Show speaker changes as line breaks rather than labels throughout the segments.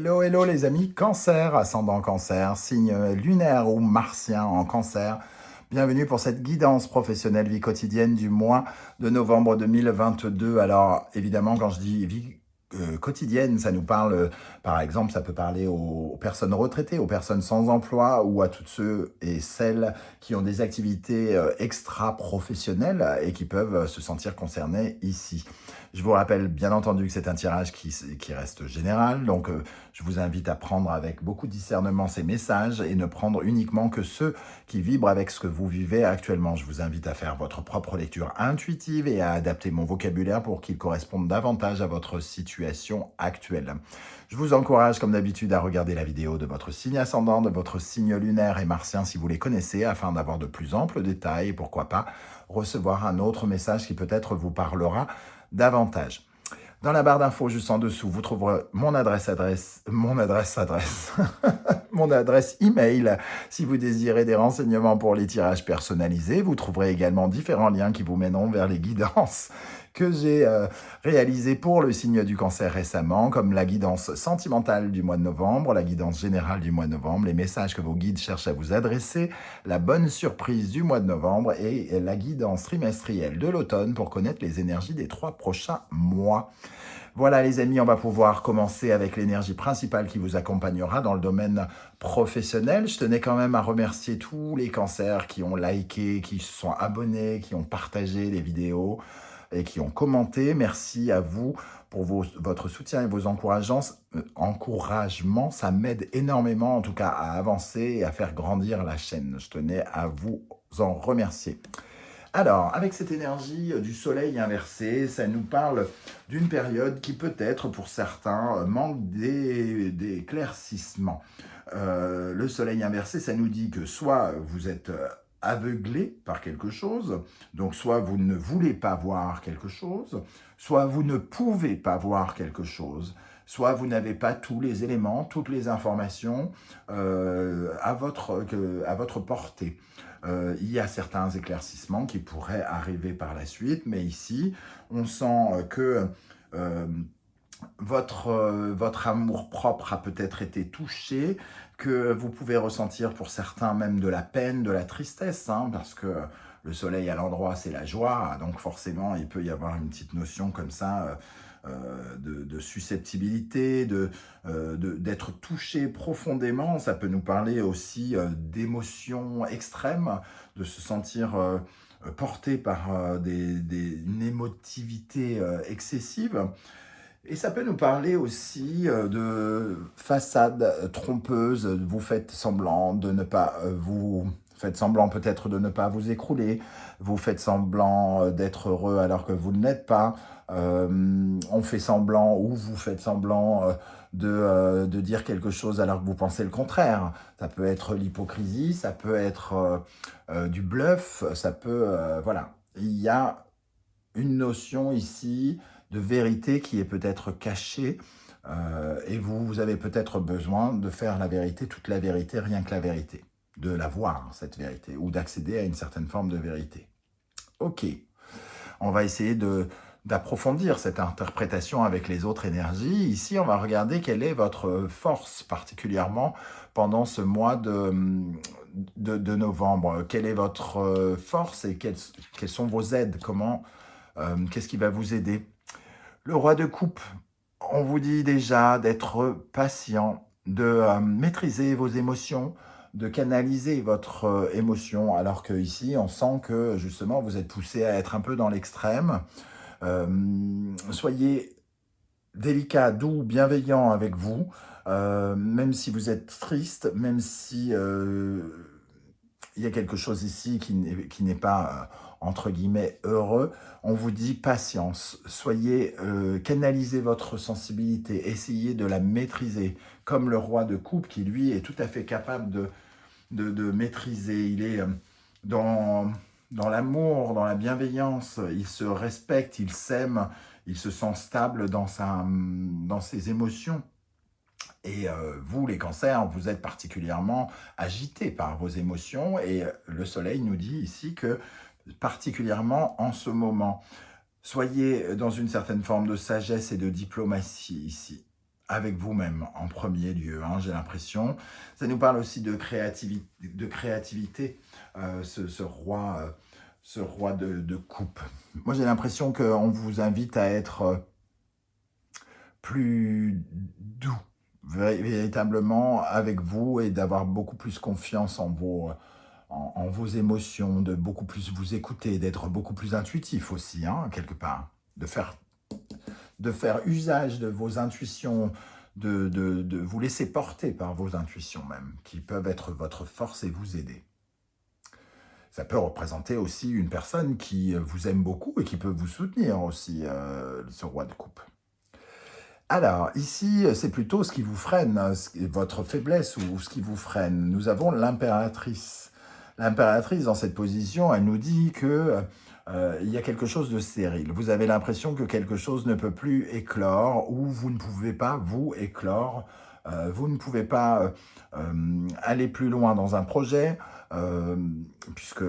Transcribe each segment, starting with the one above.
Hello, hello les amis, cancer, ascendant cancer, signe lunaire ou martien en cancer. Bienvenue pour cette guidance professionnelle vie quotidienne du mois de novembre 2022. Alors évidemment quand je dis vie quotidienne, ça nous parle, par exemple, ça peut parler aux personnes retraitées, aux personnes sans emploi ou à toutes ceux et celles qui ont des activités extra-professionnelles et qui peuvent se sentir concernés ici. Je vous rappelle bien entendu que c'est un tirage qui reste général, donc je vous invite à prendre avec beaucoup de discernement ces messages et ne prendre uniquement que ceux qui vibrent avec ce que vous vivez actuellement. Je vous invite à faire votre propre lecture intuitive et à adapter mon vocabulaire pour qu'il corresponde davantage à votre situation actuelle. Je vous encourage comme d'habitude à regarder la vidéo de votre signe ascendant, de votre signe lunaire et martien si vous les connaissez, afin d'avoir de plus amples détails et pourquoi pas recevoir un autre message qui peut-être vous parlera davantage. Dans la barre d'infos juste en dessous, vous trouverez mon adresse email si vous désirez des renseignements pour les tirages personnalisés. Vous trouverez également différents liens qui vous mèneront vers les guidances que j'ai réalisées pour le signe du cancer récemment, comme la guidance sentimentale du mois de novembre, la guidance générale du mois de novembre, les messages que vos guides cherchent à vous adresser, la bonne surprise du mois de novembre et la guidance trimestrielle de l'automne pour connaître les énergies des 3 prochains mois. Voilà les amis, on va pouvoir commencer avec l'énergie principale qui vous accompagnera dans le domaine professionnel. Je tenais quand même à remercier tous les cancers qui ont liké, qui se sont abonnés, qui ont partagé les vidéos et qui ont commenté. Merci à vous pour votre soutien et vos encouragements. Ça m'aide énormément en tout cas à avancer et à faire grandir la chaîne. Je tenais à vous en remercier. Alors, avec cette énergie du soleil inversé, ça nous parle d'une période qui peut-être, pour certains, manque d'éclaircissement. Le soleil inversé, ça nous dit que soit vous êtes aveuglé par quelque chose, donc soit vous ne voulez pas voir quelque chose, soit vous ne pouvez pas voir quelque chose, soit vous n'avez pas tous les éléments, toutes les informations à votre portée. Il y a certains éclaircissements qui pourraient arriver par la suite, mais ici, on sent que votre amour-propre a peut-être été touché, que vous pouvez ressentir pour certains même de la peine, de la tristesse, hein, parce que le soleil à l'endroit, c'est la joie, donc forcément, il peut y avoir une petite notion comme ça de susceptibilité, d'être touché profondément. Ça peut nous parler aussi d'émotions extrêmes, de se sentir porté par une émotivité excessive. Et ça peut nous parler aussi de façade trompeuse. Vous faites semblant de ne pas faites semblant peut-être de ne pas vous écrouler, vous faites semblant d'être heureux alors que vous ne l'êtes pas, on fait semblant ou vous faites semblant de dire quelque chose alors que vous pensez le contraire. Ça peut être l'hypocrisie, ça peut être du bluff, ça peut... voilà, il y a une notion ici de vérité qui est peut-être cachée et vous avez peut-être besoin de faire la vérité, toute la vérité, rien que la vérité, de la voir, cette vérité, ou d'accéder à une certaine forme de vérité. Ok, on va essayer d'approfondir cette interprétation avec les autres énergies. Ici, on va regarder quelle est votre force particulièrement pendant ce mois de novembre. Quelle est votre force et quelles sont vos aides? Qu'est-ce qui va vous aider? Le roi de coupe, on vous dit déjà d'être patient, de maîtriser vos émotions, de canaliser votre émotion, alors que ici, on sent que justement, vous êtes poussé à être un peu dans l'extrême. Soyez délicat, doux, bienveillant avec vous, même si vous êtes triste, même si il y a quelque chose ici qui n'est pas, entre guillemets, heureux, on vous dit patience, canalisez votre sensibilité, essayez de la maîtriser, comme le roi de coupe qui, lui, est tout à fait capable de maîtriser. Il est dans l'amour, dans la bienveillance, il se respecte, il s'aime, il se sent stable dans ses émotions. Et vous, les cancers, vous êtes particulièrement agités par vos émotions et le soleil nous dit ici que, particulièrement en ce moment, soyez dans une certaine forme de sagesse et de diplomatie ici. avec vous-même en premier lieu, hein, j'ai l'impression. Ça nous parle aussi de créativité, ce roi de coupe. Moi, j'ai l'impression qu'on vous invite à être plus doux, véritablement avec vous, et d'avoir beaucoup plus confiance en vos émotions, de beaucoup plus vous écouter, d'être beaucoup plus intuitif aussi, hein, quelque part, de faire usage de vos intuitions, de vous laisser porter par vos intuitions même, qui peuvent être votre force et vous aider. Ça peut représenter aussi une personne qui vous aime beaucoup et qui peut vous soutenir aussi, ce roi de coupe. Alors, ici, c'est plutôt ce qui vous freine, votre faiblesse ou ce qui vous freine. Nous avons l'impératrice. L'impératrice, dans cette position, elle nous dit que il y a quelque chose de stérile. Vous avez l'impression que quelque chose ne peut plus éclore, ou vous ne pouvez pas, vous, éclore. Vous ne pouvez pas aller plus loin dans un projet, euh, puisque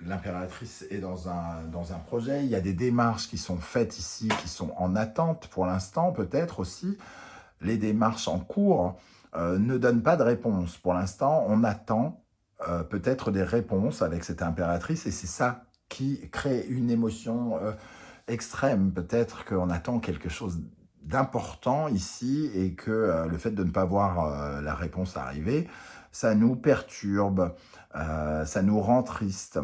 l'impératrice est dans un projet. Il y a des démarches qui sont faites ici, qui sont en attente pour l'instant, peut-être aussi. Les démarches en cours ne donnent pas de réponse. Pour l'instant, on attend peut-être des réponses avec cette impératrice, et c'est ça qui crée une émotion extrême. Peut-être qu'on attend quelque chose d'important ici, et que le fait de ne pas voir la réponse arriver, ça nous perturbe, ça nous rend triste.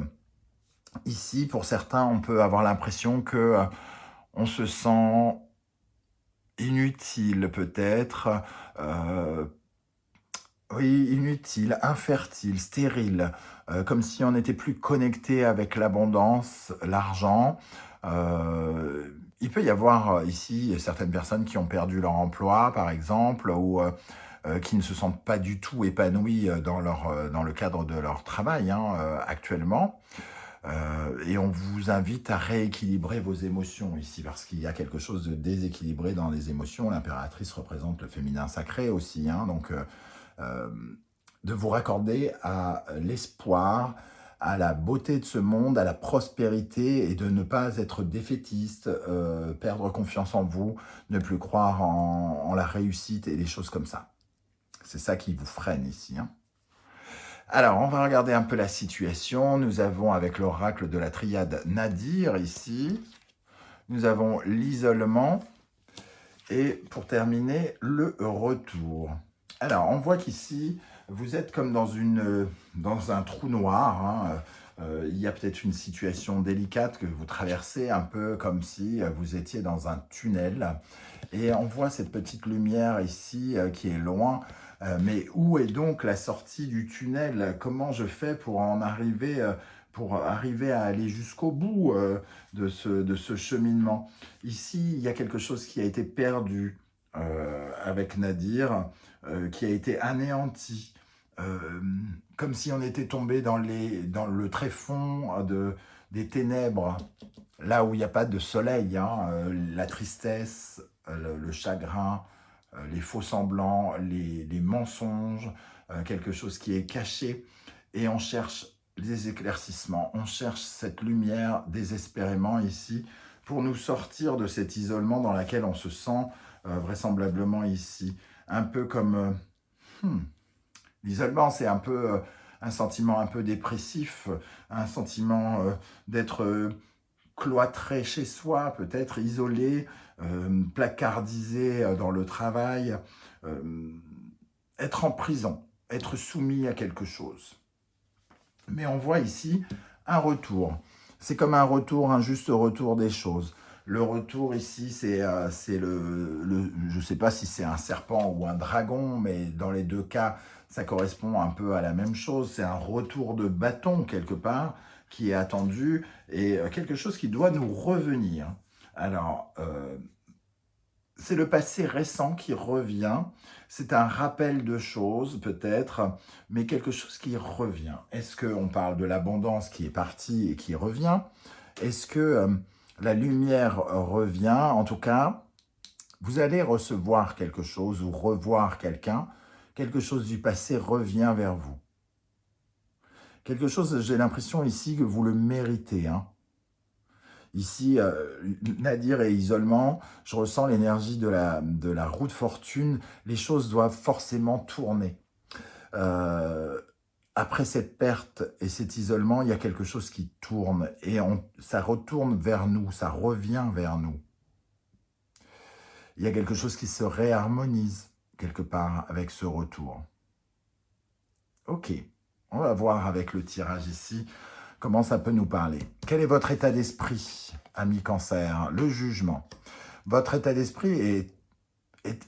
Ici, pour certains, on peut avoir l'impression que on se sent inutile peut-être, oui, inutile, infertile, stérile, comme si on n'était plus connecté avec l'abondance, l'argent. Il peut y avoir ici certaines personnes qui ont perdu leur emploi, par exemple, ou qui ne se sentent pas du tout épanouies dans le cadre de leur travail, hein, actuellement. Et on vous invite à rééquilibrer vos émotions ici, parce qu'il y a quelque chose de déséquilibré dans les émotions. L'impératrice représente le féminin sacré aussi, hein, donc de vous raccorder à l'espoir, à la beauté de ce monde, à la prospérité, et de ne pas être défaitiste, perdre confiance en vous, ne plus croire en la réussite et des choses comme ça. C'est ça qui vous freine ici, hein. Alors, on va regarder un peu la situation. Nous avons, avec l'oracle de la triade Nadir ici, nous avons l'isolement, et pour terminer, le retour. Alors, on voit qu'ici, vous êtes comme dans un trou noir, hein. Il y a peut-être une situation délicate que vous traversez, un peu comme si vous étiez dans un tunnel. Et on voit cette petite lumière ici qui est loin. Mais où est donc la sortie du tunnel? Comment je fais pour arriver à aller jusqu'au bout de ce cheminement? Ici, il y a quelque chose qui a été perdu avec Nadir, qui a été anéanti, euh, comme si on était tombé dans le tréfonds des ténèbres, là où il n'y a pas de soleil, hein, la tristesse, le chagrin, les faux semblants, les mensonges, quelque chose qui est caché, et on cherche des éclaircissements, on cherche cette lumière désespérément ici, pour nous sortir de cet isolement dans lequel on se sent vraisemblablement ici. Un peu comme... l'isolement, c'est un peu un sentiment un peu dépressif, un sentiment d'être cloîtré chez soi, peut-être isolé, placardisé dans le travail, être en prison, être soumis à quelque chose. Mais on voit ici un retour. C'est comme un retour, un juste retour des choses. Le retour ici, c'est je ne sais pas si c'est un serpent ou un dragon, mais dans les deux cas, ça correspond un peu à la même chose. C'est un retour de bâton quelque part qui est attendu, et quelque chose qui doit nous revenir. Alors, c'est le passé récent qui revient, c'est un rappel de choses peut-être, mais quelque chose qui revient. Est-ce qu'on parle de l'abondance qui est partie et qui revient? Est-ce que la lumière revient? En tout cas, vous allez recevoir quelque chose ou revoir quelqu'un, quelque chose du passé revient vers vous. Quelque chose, j'ai l'impression ici que vous le méritez, hein. Ici, Nadir et isolement, je ressens l'énergie de la roue de fortune. Les choses doivent forcément tourner. Euh, Après cette perte et cet isolement, il y a quelque chose qui tourne et ça retourne vers nous, ça revient vers nous. Il y a quelque chose qui se réharmonise quelque part avec ce retour. Ok, on va voir avec le tirage ici comment ça peut nous parler. Quel est votre état d'esprit, ami Cancer? Le jugement. Votre état d'esprit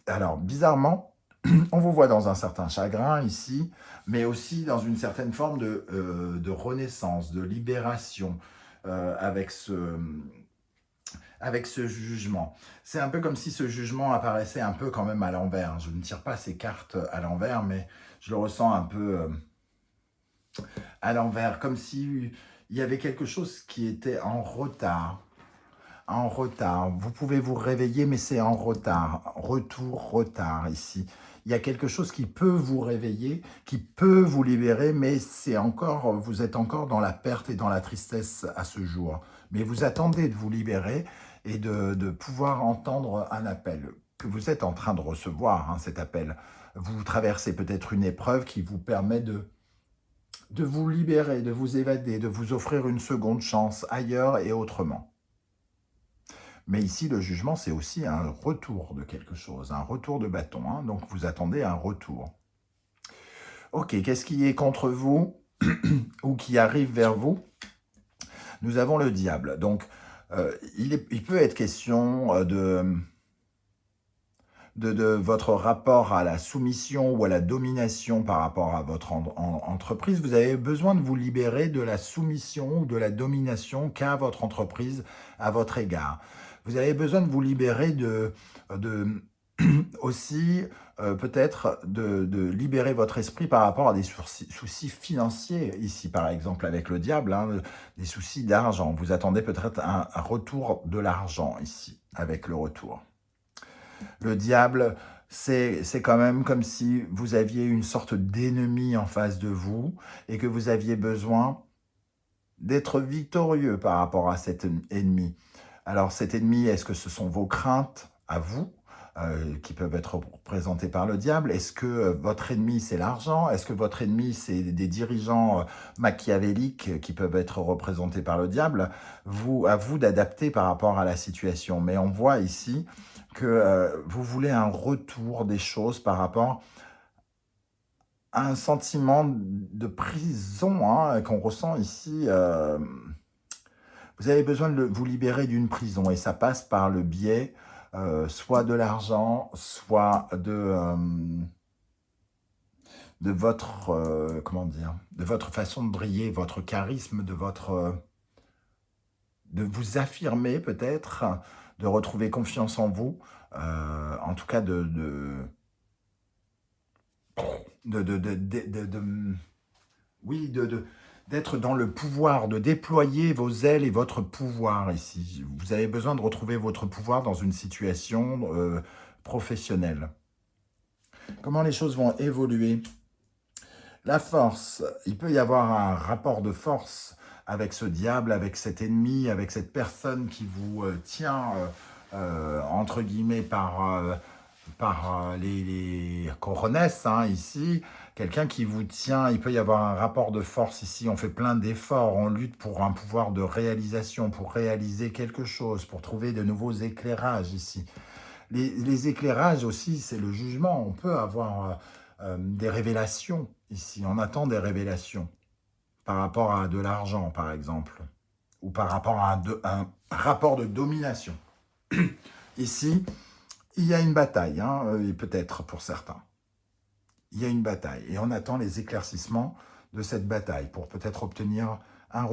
alors, bizarrement, on vous voit dans un certain chagrin ici, mais aussi dans une certaine forme de renaissance, de libération avec ce jugement. C'est un peu comme si ce jugement apparaissait un peu quand même à l'envers. Je ne tire pas ces cartes à l'envers, mais je le ressens un peu à l'envers, comme si il y avait quelque chose qui était en retard. En retard. Vous pouvez vous réveiller, mais c'est en retard. Retour, retard ici. Il y a quelque chose qui peut vous réveiller, qui peut vous libérer, mais c'est encore, vous êtes encore dans la perte et dans la tristesse à ce jour. Mais vous attendez de vous libérer et de pouvoir entendre un appel que vous êtes en train de recevoir, hein, cet appel. Vous traversez peut-être une épreuve qui vous permet de vous libérer, de vous évader, de vous offrir une seconde chance ailleurs et autrement. Mais ici, le jugement, c'est aussi un retour de quelque chose, un retour de bâton. Hein, donc, vous attendez un retour. Ok, qu'est-ce qui est contre vous ou qui arrive vers vous? Nous avons le diable. Donc, il peut être question de votre rapport à la soumission ou à la domination par rapport à votre entreprise. Vous avez besoin de vous libérer de la soumission ou de la domination qu'a votre entreprise à votre égard. Vous avez besoin de vous libérer aussi peut-être de libérer votre esprit par rapport à des soucis financiers, ici par exemple avec le diable, hein, des soucis d'argent. Vous attendez peut-être un retour de l'argent ici, avec le retour. Le diable, c'est quand même comme si vous aviez une sorte d'ennemi en face de vous et que vous aviez besoin d'être victorieux par rapport à cet ennemi. Alors cet ennemi, est-ce que ce sont vos craintes à vous qui peuvent être représentées par le diable? Est-ce que votre ennemi, c'est l'argent? Est-ce que votre ennemi, c'est des dirigeants machiavéliques qui peuvent être représentés par le diable? À vous d'adapter par rapport à la situation. Mais on voit ici que vous voulez un retour des choses par rapport à un sentiment de prison hein, qu'on ressent ici. Vous avez besoin de vous libérer d'une prison et ça passe par le biais soit de l'argent, soit de votre, comment dire, de votre façon de briller, votre charisme, de vous affirmer peut-être, de retrouver confiance en vous, en tout cas oui, d'être dans le pouvoir, de déployer vos ailes et votre pouvoir ici. Vous avez besoin de retrouver votre pouvoir dans une situation professionnelle. Comment les choses vont évoluer? La force, il peut y avoir un rapport de force avec ce diable, avec cet ennemi, avec cette personne qui vous tient, entre guillemets, par les coronesses, hein, ici, quelqu'un qui vous tient, il peut y avoir un rapport de force ici, on fait plein d'efforts, on lutte pour un pouvoir de réalisation, pour réaliser quelque chose, pour trouver de nouveaux éclairages ici. Les éclairages aussi, c'est le jugement, on peut avoir des révélations ici, on attend des révélations par rapport à de l'argent, par exemple, ou par rapport à un rapport de domination. Ici, il y a une bataille, hein, peut-être pour certains. Il y a une bataille et on attend les éclaircissements de cette bataille pour peut-être obtenir un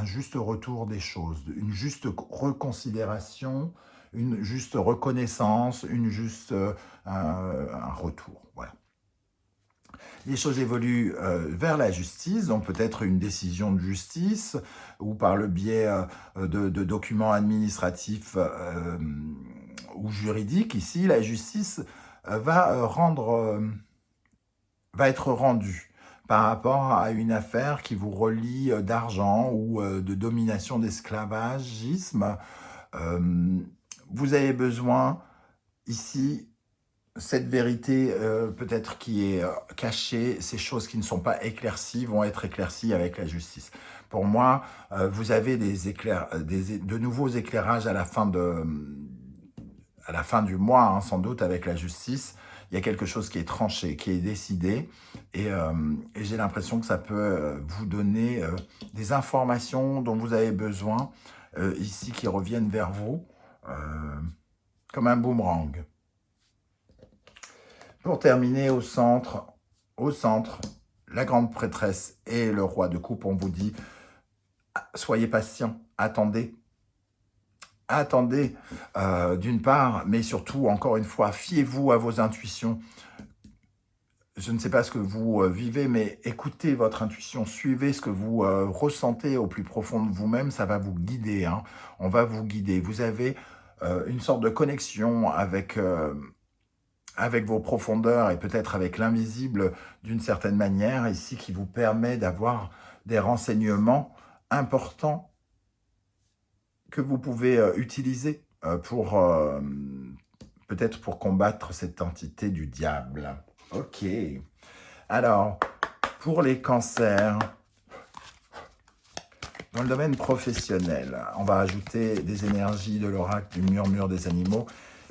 juste retour des choses, une juste reconsidération, une juste reconnaissance, un retour. Voilà. Les choses évoluent vers la justice, donc peut-être une décision de justice ou par le biais de documents administratifs ou juridiques. Ici, la justice va être rendue par rapport à une affaire qui vous relie d'argent ou de domination, d'esclavagisme. Euh, Vous avez besoin ici, cette vérité peut-être qui est cachée, ces choses qui ne sont pas éclaircies vont être éclaircies avec la justice. Pour moi, vous avez de nouveaux éclairages à la fin du mois, hein, sans doute, avec la justice. Il y a quelque chose qui est tranché, qui est décidé, et j'ai l'impression que ça peut vous donner des informations dont vous avez besoin, ici, qui reviennent vers vous, comme un boomerang. Pour terminer, au centre, la grande prêtresse et le roi de coupe, on vous dit, soyez patient, attendez. Attendez, d'une part, mais surtout, encore une fois, fiez-vous à vos intuitions. Je ne sais pas ce que vous vivez, mais écoutez votre intuition, suivez ce que vous ressentez au plus profond de vous-même, ça va vous guider, hein. On va vous guider. Vous avez une sorte de connexion avec vos profondeurs et peut-être avec l'invisible d'une certaine manière, ici, qui vous permet d'avoir des renseignements importants que vous pouvez utiliser peut-être pour combattre cette entité du diable. Ok. Alors, pour les cancers, dans le domaine professionnel, on va ajouter des énergies de l'oracle du murmure des animaux.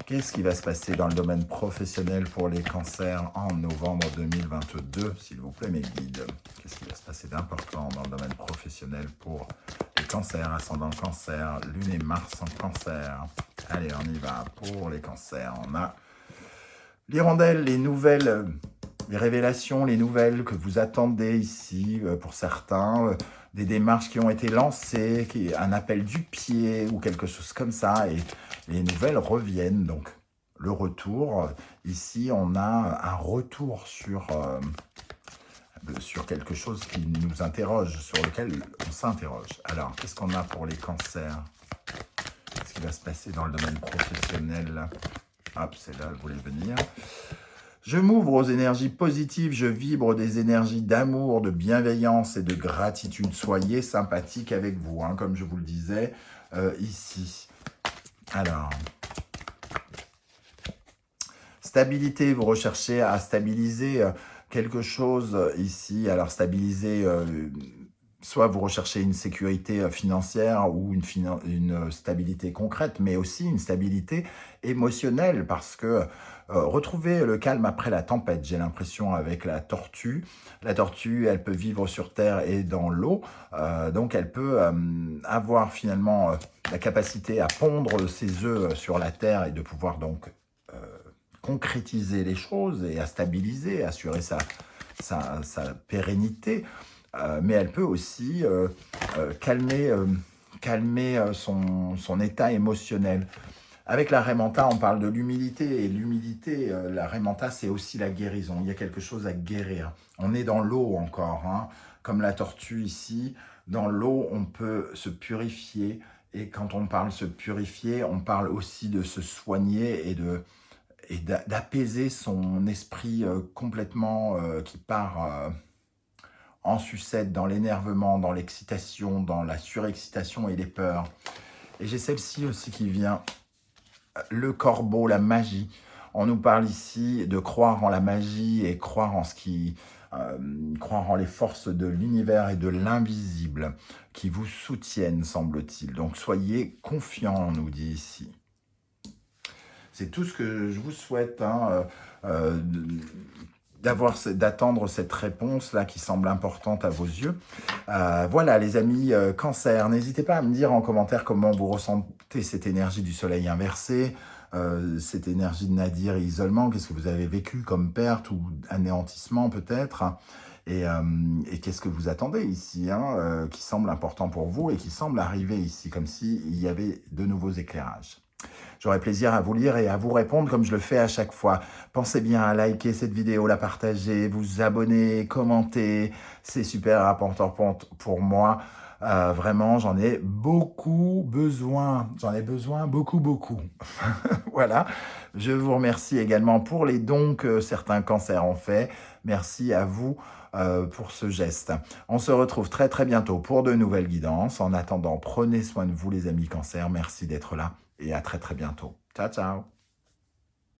Qu'est-ce qui va se passer dans le domaine professionnel pour les cancers en novembre 2022, s'il vous plaît, mes guides? Qu'est-ce qui va se passer d'important dans le domaine professionnel pour les cancers, ascendant cancer, lune et Mars en cancer? Allez, on y va. Pour les cancers, on a l'hirondelle, les nouvelles, les révélations, les nouvelles que vous attendez ici, pour certains, des démarches qui ont été lancées, un appel du pied ou quelque chose comme ça, et les nouvelles reviennent. Donc, le retour, ici, on a un retour sur quelque chose qui nous interroge, sur lequel on s'interroge. Alors, qu'est-ce qu'on a pour les cancers? Qu'est-ce qui va se passer dans le domaine professionnel? Hop, c'est là, elle voulait venir. Je m'ouvre aux énergies positives, je vibre des énergies d'amour, de bienveillance et de gratitude. Soyez sympathique avec vous, hein, comme je vous le disais ici. Alors, stabilité, vous recherchez à stabiliser quelque chose ici. Alors, stabiliser, soit vous recherchez une sécurité financière ou une stabilité concrète, mais aussi une stabilité émotionnelle, parce que retrouver le calme après la tempête, j'ai l'impression, avec la tortue. La tortue, elle peut vivre sur Terre et dans l'eau, donc elle peut avoir finalement la capacité à pondre ses œufs sur la Terre et de pouvoir donc concrétiser les choses et à stabiliser, assurer sa pérennité. Mais elle peut aussi calmer son état émotionnel. Avec la Raimanta, on parle de l'humilité, et l'humilité, la Raimanta, c'est aussi la guérison. Il y a quelque chose à guérir. On est dans l'eau encore, hein, comme la tortue ici. Dans l'eau, on peut se purifier, et quand on parle se purifier, on parle aussi de se soigner et d'apaiser son esprit complètement qui part en sucette, dans l'énervement, dans l'excitation, dans la surexcitation et les peurs. Et j'ai celle-ci aussi qui vient, le corbeau, la magie. On nous parle ici de croire en la magie et croire en croire en les forces de l'univers et de l'invisible qui vous soutiennent, semble-t-il. Donc soyez confiants, on nous dit ici. C'est tout ce que je vous souhaite, hein, d'attendre cette réponse-là qui semble importante à vos yeux. Voilà, les amis cancer, n'hésitez pas à me dire en commentaire comment vous ressentez cette énergie du soleil inversé, cette énergie de nadir et isolement. Qu'est-ce que vous avez vécu comme perte ou anéantissement peut-être, et qu'est-ce que vous attendez ici, hein, qui semble important pour vous et qui semble arriver ici, comme s'il y avait de nouveaux éclairages. J'aurai plaisir à vous lire et à vous répondre comme je le fais à chaque fois. Pensez bien à liker cette vidéo, la partager, vous abonner, commenter. C'est super important pour moi. Vraiment, j'en ai beaucoup besoin. J'en ai besoin beaucoup, beaucoup. Voilà. Je vous remercie également pour les dons que certains cancers ont fait. Merci à vous pour ce geste. On se retrouve très très bientôt pour de nouvelles guidances. En attendant, prenez soin de vous les amis cancers. Merci d'être là et à très très bientôt. Ciao, ciao.